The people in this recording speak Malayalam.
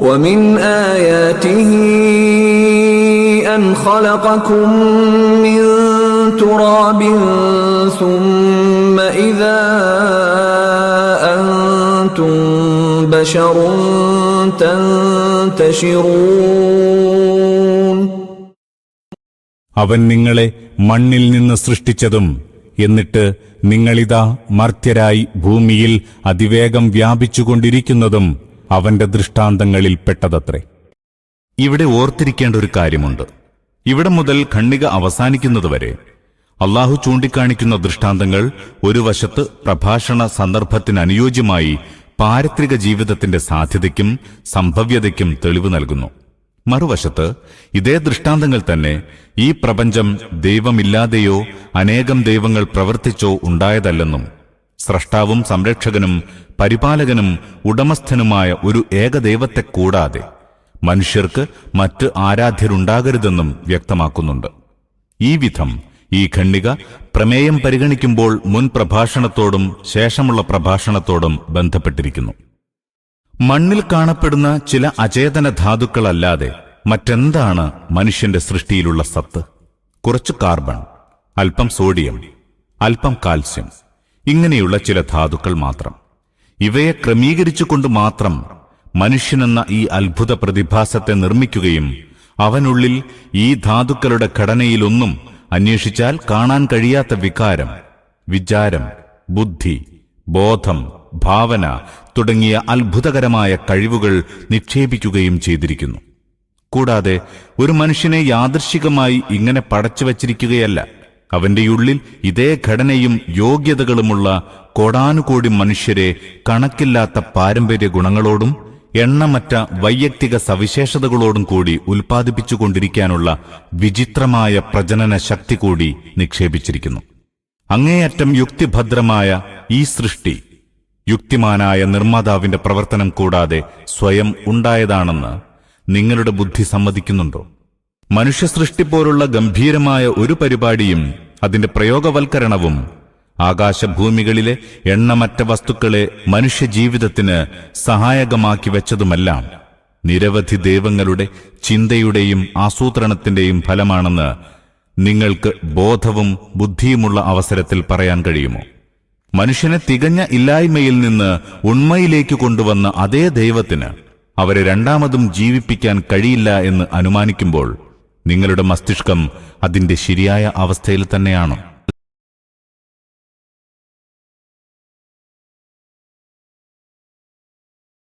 ومن آياته أن خلقكم من تراب ثم إذا أنتم بشر تنتشرون. അവൻ നിങ്ങളെ മണ്ണിൽ നിന്ന് സൃഷ്ടിച്ചതും എന്നിട്ട് നിങ്ങളിതാ മർത്യരായി ഭൂമിയിൽ അതിവേഗം വ്യാപിച്ചുകൊണ്ടിരിക്കുന്നതും അവന്റെ ദൃഷ്ടാന്തങ്ങളിൽ പെട്ടതത്രേ. ഇവിടെ ഓർത്തിരിക്കേണ്ട ഒരു കാര്യമുണ്ട്. ഇവിടെ മുതൽ ഖണ്ഡിക അവസാനിക്കുന്നതുവരെ അള്ളാഹു ചൂണ്ടിക്കാണിക്കുന്ന ദൃഷ്ടാന്തങ്ങൾ ഒരു വശത്ത് പ്രഭാഷണ സന്ദർഭത്തിനനുയോജ്യമായി പാരത്രിക ജീവിതത്തിന്റെ സാധ്യതയ്ക്കും സംഭവ്യതയ്ക്കും തെളിവ് നൽകുന്നു. മറുവശത്ത് ഇതേ ദൃഷ്ടാന്തങ്ങൾ തന്നെ ഈ പ്രപഞ്ചം ദൈവമില്ലാതെയോ അനേകം ദൈവങ്ങൾ പ്രവർത്തിച്ചോ ഉണ്ടായതല്ലെന്നും സ്രഷ്ടാവും സംരക്ഷകനും പരിപാലകനും ഉടമസ്ഥനുമായ ഒരു ഏകദൈവത്തെ കൂടാതെ മനുഷ്യർക്ക് മറ്റ് ആരാധ്യരുണ്ടാകരുതെന്നും വ്യക്തമാക്കുന്നുണ്ട്. ഈ വിധം ഈ ഖണ്ഡിക പ്രമേയം പരിഗണിക്കുമ്പോൾ മുൻ പ്രഭാഷണത്തോടും ശേഷമുള്ള പ്രഭാഷണത്തോടും ബന്ധപ്പെട്ടിരിക്കുന്നു. മണ്ണിൽ കാണപ്പെടുന്ന ചില അചേതന ധാതുക്കളല്ലാതെ മറ്റെന്താണ് മനുഷ്യന്റെ സൃഷ്ടിയിലുള്ള സത്ത്? കുറച്ച് കാർബൺ, അല്പം സോഡിയം, അല്പം കാൽസ്യം, ഇങ്ങനെയുള്ള ചില ധാതുക്കൾ മാത്രം. ഇവയെ ക്രമീകരിച്ചുകൊണ്ട് മാത്രം മനുഷ്യനെന്ന ഈ അത്ഭുത പ്രതിഭാസത്തെ നിർമ്മിക്കുകയും അവനുള്ളിൽ ഈ ധാതുക്കളുടെ ഘടനയിലൊന്നും അന്വേഷിച്ചാൽ കാണാൻ കഴിയാത്ത വികാരം, വിചാരം, ബുദ്ധി, ബോധം, ഭാവന തുടങ്ങിയ അത്ഭുതകരമായ കഴിവുകൾ നിക്ഷേപിക്കുകയും ചെയ്തിരിക്കുന്നു. കൂടാതെ ഒരു മനുഷ്യനെ യാദൃശ്ചികമായി ഇങ്ങനെ പടച്ചുവച്ചിരിക്കുകയല്ല. അവന്റെ ഉള്ളിൽ ഇതേ ഘടനയും യോഗ്യതകളുമുള്ള കോടാനുകോടി മനുഷ്യരെ കണക്കില്ലാത്ത പാരമ്പര്യ ഗുണങ്ങളോടും എണ്ണമറ്റ വൈയക്തിക സവിശേഷതകളോടും കൂടി ഉൽപ്പാദിപ്പിച്ചുകൊണ്ടിരിക്കാനുള്ള വിചിത്രമായ പ്രജനന ശക്തി കൂടി നിക്ഷേപിച്ചിരിക്കുന്നു. അങ്ങേയറ്റം യുക്തിഭദ്രമായ ഈ സൃഷ്ടി യുക്തിമാനായ നിർമ്മാതാവിന്റെ പ്രവർത്തനം കൂടാതെ സ്വയം ഉണ്ടായതാണെന്ന് നിങ്ങളുടെ ബുദ്ധി സമ്മതിക്കുന്നുണ്ടോ? മനുഷ്യസൃഷ്ടി പോലുള്ള ഗംഭീരമായ ഒരു പരിപാടിയും അതിന്റെ പ്രയോഗവൽക്കരണവും ആകാശഭൂമികളിലെ എണ്ണമറ്റ വസ്തുക്കളെ മനുഷ്യജീവിതത്തിന് സഹായകമാക്കി വെച്ചതുമെല്ലാം നിരവധി ദൈവങ്ങളുടെ ചിന്തയുടെയും ആസൂത്രണത്തിന്റെയും ഫലമാണെന്ന് നിങ്ങൾക്ക് ബോധവും ബുദ്ധിയുമുള്ള അവസരത്തിൽ പറയാൻ കഴിയുമോ? മനുഷ്യനെ തികഞ്ഞ ഇല്ലായ്മയിൽ നിന്ന് ഉണ്മയിലേക്ക് കൊണ്ടുവന്ന അതേ ദൈവത്തിന് അവരെ രണ്ടാമതും ജീവിപ്പിക്കാൻ കഴിയില്ല എന്ന് അനുമാനിക്കുമ്പോൾ നിങ്ങളുടെ മസ്തിഷ്കം അതിന്റെ ശരിയായ അവസ്ഥയിൽ തന്നെയാണോ?